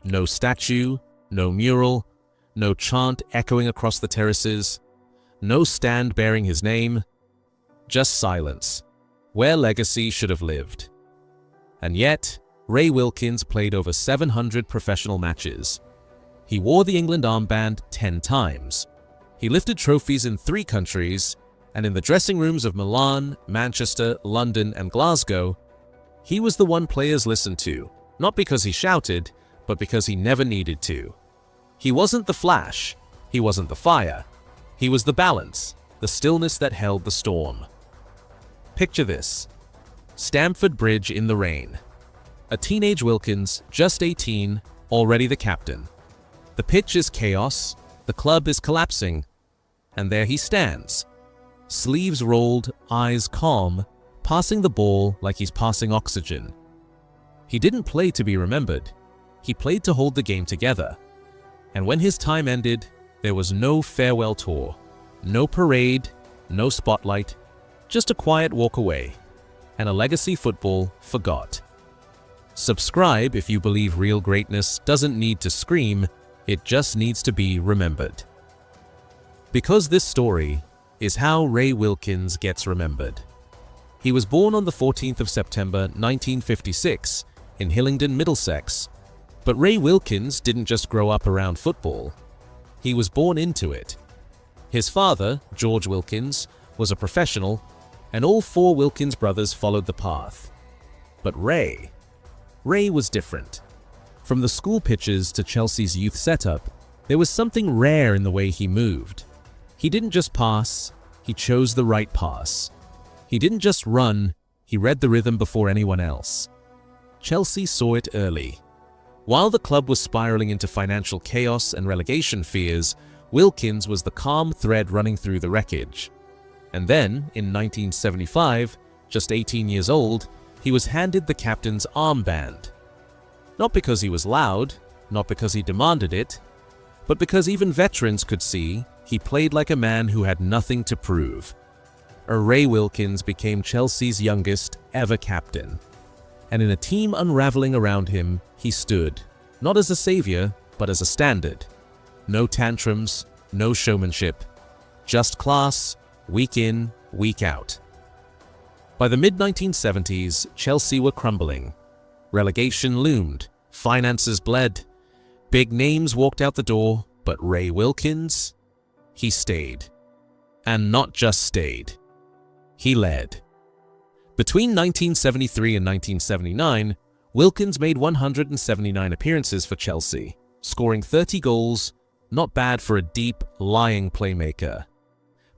No statue, no mural, no chant echoing across the terraces, no stand bearing his name, just silence, where legacy should have lived. And yet, Ray Wilkins played over 700 professional matches. He wore the England armband 10 times. He lifted trophies in 3 countries, and in the dressing rooms of Milan, Manchester, London, and Glasgow, he was the one players listened to, not because he shouted, but because he never needed to. He wasn't the flash, he wasn't the fire, he was the balance, the stillness that held the storm. Picture this: Stamford Bridge in the rain. A teenage Wilkins, just 18, already the captain. The pitch is chaos, the club is collapsing, and there he stands, sleeves rolled, eyes calm, passing the ball like he's passing oxygen. He didn't play to be remembered, he played to hold the game together. And when his time ended, there was no farewell tour, no parade, no spotlight, just a quiet walk away, and a legacy football forgot. Subscribe if you believe real greatness doesn't need to scream, it just needs to be remembered. Because this story is how Ray Wilkins gets remembered. He was born on the 14th of September 1956 in Hillingdon, Middlesex. But Ray Wilkins didn't just grow up around football. He was born into it. His father, George Wilkins, was a professional, and all 4 Wilkins brothers followed the path. But Ray was different. From the school pitches to Chelsea's youth setup, there was something rare in the way he moved. He didn't just pass, he chose the right pass. He didn't just run, he read the rhythm before anyone else. Chelsea saw it early. While the club was spiraling into financial chaos and relegation fears, Wilkins was the calm thread running through the wreckage. And then, in 1975, just 18 years old, he was handed the captain's armband. Not because he was loud, not because he demanded it, but because even veterans could see he played like a man who had nothing to prove. Ray Wilkins became Chelsea's youngest ever captain. And in a team unraveling around him, he stood, not as a savior, but as a standard. No tantrums, no showmanship, just class, week in, week out. By the mid-1970s, Chelsea were crumbling. Relegation loomed, finances bled, big names walked out the door, but Ray Wilkins, he stayed. And not just stayed, he led. Between 1973 and 1979, Wilkins made 179 appearances for Chelsea, scoring 30 goals, not bad for a deep, lying playmaker.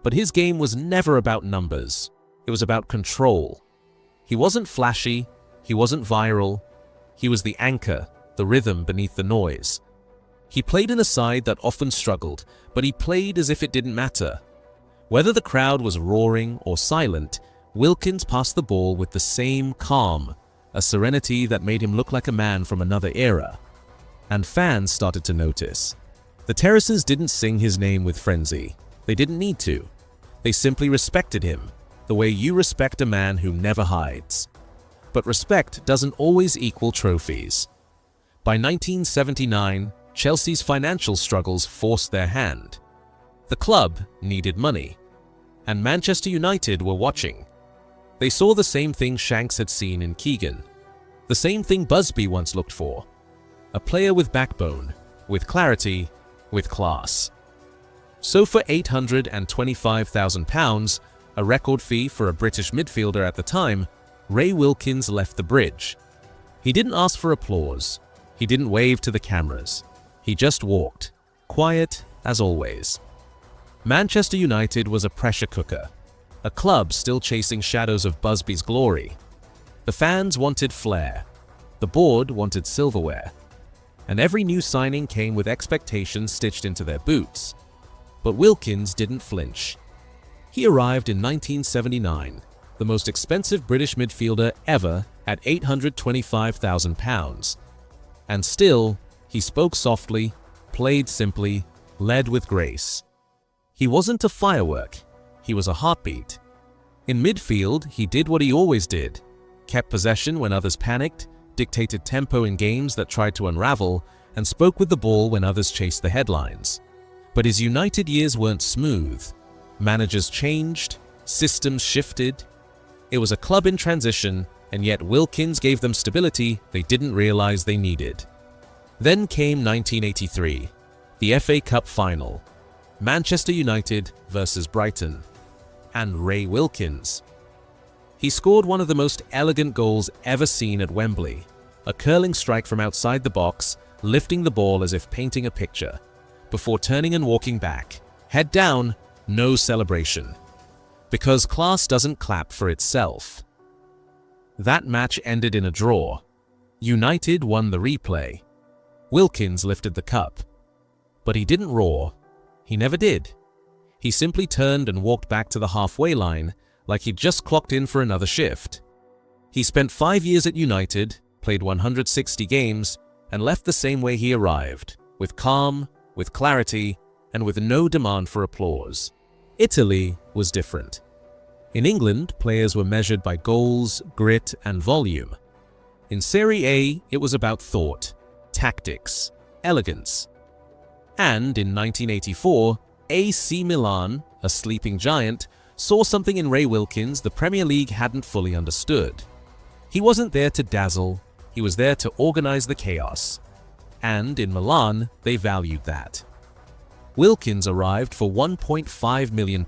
But his game was never about numbers, it was about control. He wasn't flashy, he wasn't viral, he was the anchor, the rhythm beneath the noise. He played in a side that often struggled, but he played as if it didn't matter. Whether the crowd was roaring or silent, Wilkins passed the ball with the same calm, a serenity that made him look like a man from another era. And fans started to notice. The terraces didn't sing his name with frenzy. They didn't need to. They simply respected him, the way you respect a man who never hides. But respect doesn't always equal trophies. By 1979, Chelsea's financial struggles forced their hand. The club needed money, and Manchester United were watching. They saw the same thing Shanks had seen in Keegan, the same thing Busby once looked for. A player with backbone, with clarity, with class. So for £825,000, a record fee for a British midfielder at the time, Ray Wilkins left the bridge. He didn't ask for applause. He didn't wave to the cameras. He just walked, quiet as always. Manchester United was a pressure cooker, a club still chasing shadows of Busby's glory. The fans wanted flair. The board wanted silverware. And every new signing came with expectations stitched into their boots. But Wilkins didn't flinch. He arrived in 1979, the most expensive British midfielder ever at £825,000. And still, he spoke softly, played simply, led with grace. He wasn't a firework, he was a heartbeat. In midfield, he did what he always did, kept possession when others panicked, dictated tempo in games that tried to unravel, and spoke with the ball when others chased the headlines. But his United years weren't smooth. Managers changed, systems shifted. It was a club in transition, and yet Wilkins gave them stability they didn't realize they needed. Then came 1983, the FA Cup final. Manchester United versus Brighton. And Ray Wilkins. He scored one of the most elegant goals ever seen at Wembley. A curling strike from outside the box, lifting the ball as if painting a picture, before turning and walking back. Head down, no celebration. Because class doesn't clap for itself. That match ended in a draw. United won the replay. Wilkins lifted the cup. But he didn't roar. He never did. He simply turned and walked back to the halfway line like he'd just clocked in for another shift. He spent 5 years at United, played 160 games, and left the same way he arrived, with calm, with clarity, and with no demand for applause. Italy was different. In England, players were measured by goals, grit, and volume. In Serie A, it was about thought, tactics, elegance. And in 1984, AC Milan, a sleeping giant, saw something in Ray Wilkins the Premier League hadn't fully understood. He wasn't there to dazzle, he was there to organize the chaos. And in Milan, they valued that. Wilkins arrived for £1.5 million,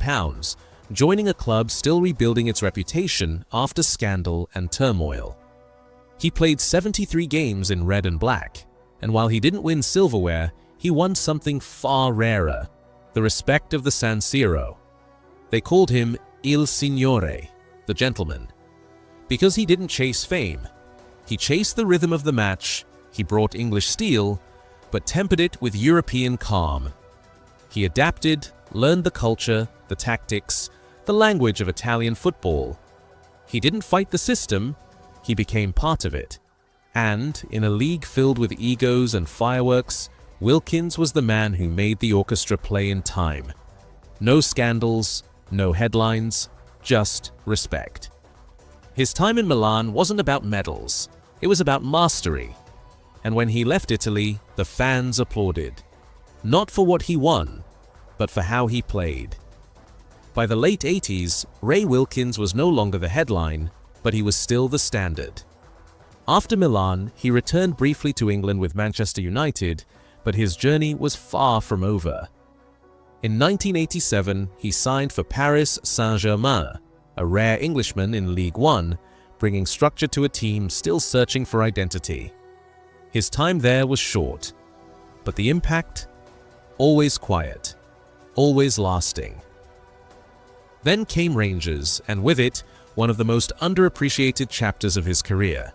joining a club still rebuilding its reputation after scandal and turmoil. He played 73 games in red and black, and while he didn't win silverware, he won something far rarer, the respect of the San Siro. They called him Il Signore, the gentleman. Because he didn't chase fame. He chased the rhythm of the match, he brought English steel, but tempered it with European calm. He adapted, learned the culture, the tactics, the language of Italian football. He didn't fight the system, he became part of it. And, in a league filled with egos and fireworks, Wilkins was the man who made the orchestra play in time. No scandals, no headlines, just respect. His time in Milan wasn't about medals, it was about mastery. And when he left Italy, the fans applauded. Not for what he won, but for how he played. By the late 80s, Ray Wilkins was no longer the headline, but he was still the standard. After Milan, he returned briefly to England with Manchester United, but his journey was far from over. In 1987, he signed for Paris Saint-Germain, a rare Englishman in League One, bringing structure to a team still searching for identity. His time there was short, but the impact? Always quiet, always lasting. Then came Rangers, and with it, one of the most underappreciated chapters of his career.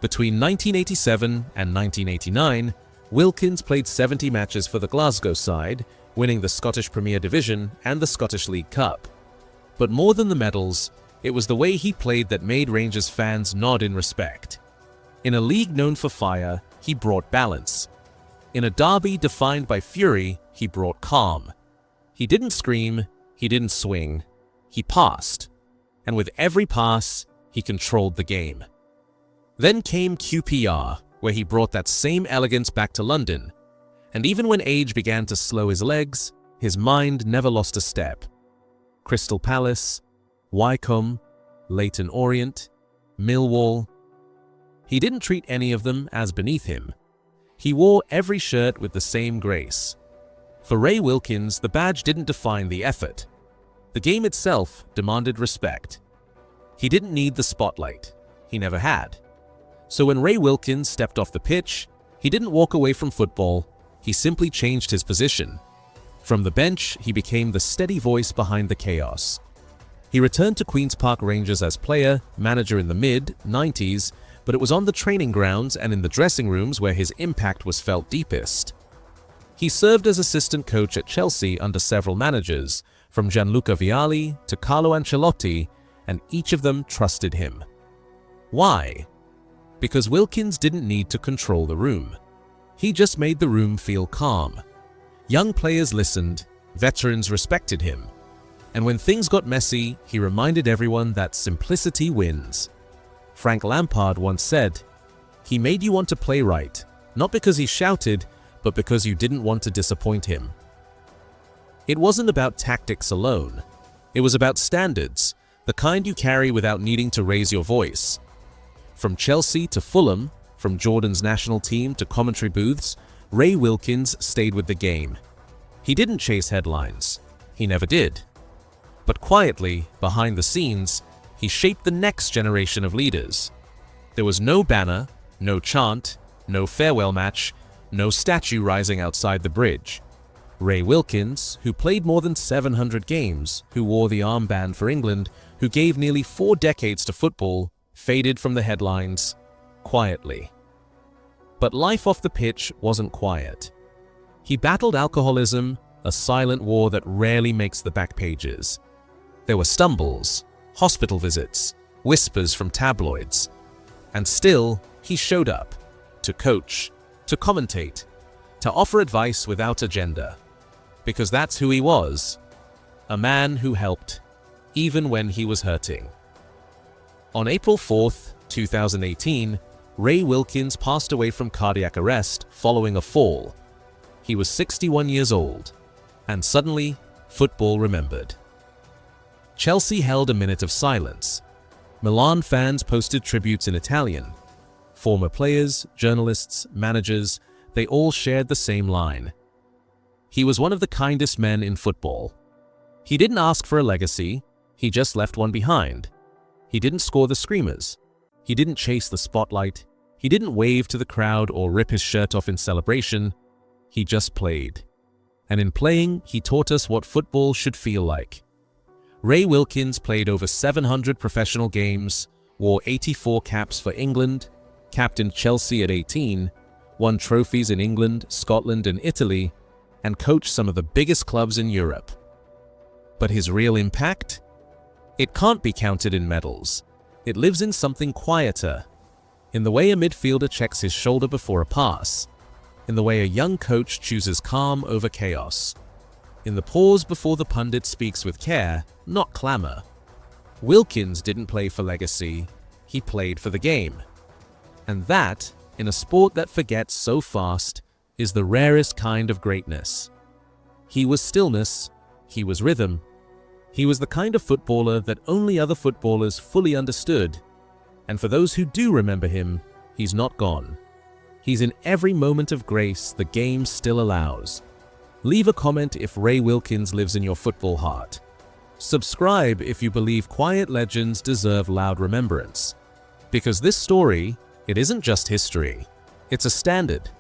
Between 1987 and 1989, Wilkins played 70 matches for the Glasgow side, winning the Scottish Premier Division and the Scottish League Cup. But more than the medals, it was the way he played that made Rangers fans nod in respect. In a league known for fire, he brought balance. In a derby defined by fury, he brought calm. He didn't scream, he didn't swing, he passed. And with every pass, he controlled the game. Then came QPR, where he brought that same elegance back to London. And even when age began to slow his legs, his mind never lost a step. Crystal Palace, Wycombe, Leyton Orient, Millwall. He didn't treat any of them as beneath him. He wore every shirt with the same grace. For Ray Wilkins, the badge didn't define the effort. The game itself demanded respect. He didn't need the spotlight. He never had. So when Ray Wilkins stepped off the pitch, he didn't walk away from football, he simply changed his position. From the bench, he became the steady voice behind the chaos. He returned to Queen's Park Rangers as player, manager in the mid-90s, but it was on the training grounds and in the dressing rooms where his impact was felt deepest. He served as assistant coach at Chelsea under several managers, from Gianluca Vialli to Carlo Ancelotti, and each of them trusted him. Why? Because Wilkins didn't need to control the room. He just made the room feel calm. Young players listened, veterans respected him. And when things got messy, he reminded everyone that simplicity wins. Frank Lampard once said, "He made you want to play right, Not because he shouted, but because you didn't want to disappoint him. It wasn't about tactics alone. It was about standards, the kind you carry without needing to raise your voice. From Chelsea to Fulham, from Jordan's national team to commentary booths, Ray Wilkins stayed with the game. He didn't chase headlines. He never did. But quietly, behind the scenes, he shaped the next generation of leaders. There was no banner, no chant, no farewell match, no statue rising outside the bridge. Ray Wilkins, who played more than 700 games, who wore the armband for England, who gave nearly 4 decades to football, faded from the headlines quietly. But life off the pitch wasn't quiet. He battled alcoholism, a silent war that rarely makes the back pages. There were stumbles, hospital visits, whispers from tabloids. And still, he showed up, to coach, to commentate, to offer advice without agenda. Because that's who he was, a man who helped, even when he was hurting. On April 4th, 2018, Ray Wilkins passed away from cardiac arrest following a fall. He was 61 years old, and suddenly, football remembered. Chelsea held a minute of silence. Milan fans posted tributes in Italian. Former players, journalists, managers, they all shared the same line. He was one of the kindest men in football. He didn't ask for a legacy, he just left one behind. He didn't score the screamers. He didn't chase the spotlight. He didn't wave to the crowd or rip his shirt off in celebration. He just played. And in playing, he taught us what football should feel like. Ray Wilkins played over 700 professional games, wore 84 caps for England, captained Chelsea at 18, won trophies in England, Scotland, and Italy, and coached some of the biggest clubs in Europe. But his real impact? It can't be counted in medals. It lives in something quieter. In the way a midfielder checks his shoulder before a pass. In the way a young coach chooses calm over chaos. In the pause before the pundit speaks with care, not clamor. Wilkins didn't play for legacy. He played for the game. And that, in a sport that forgets so fast, is the rarest kind of greatness. He was stillness, he was rhythm. He was the kind of footballer that only other footballers fully understood. And for those who do remember him, he's not gone. He's in every moment of grace the game still allows. Leave a comment if Ray Wilkins lives in your football heart. Subscribe if you believe quiet legends deserve loud remembrance. Because this story, it isn't just history, it's a standard.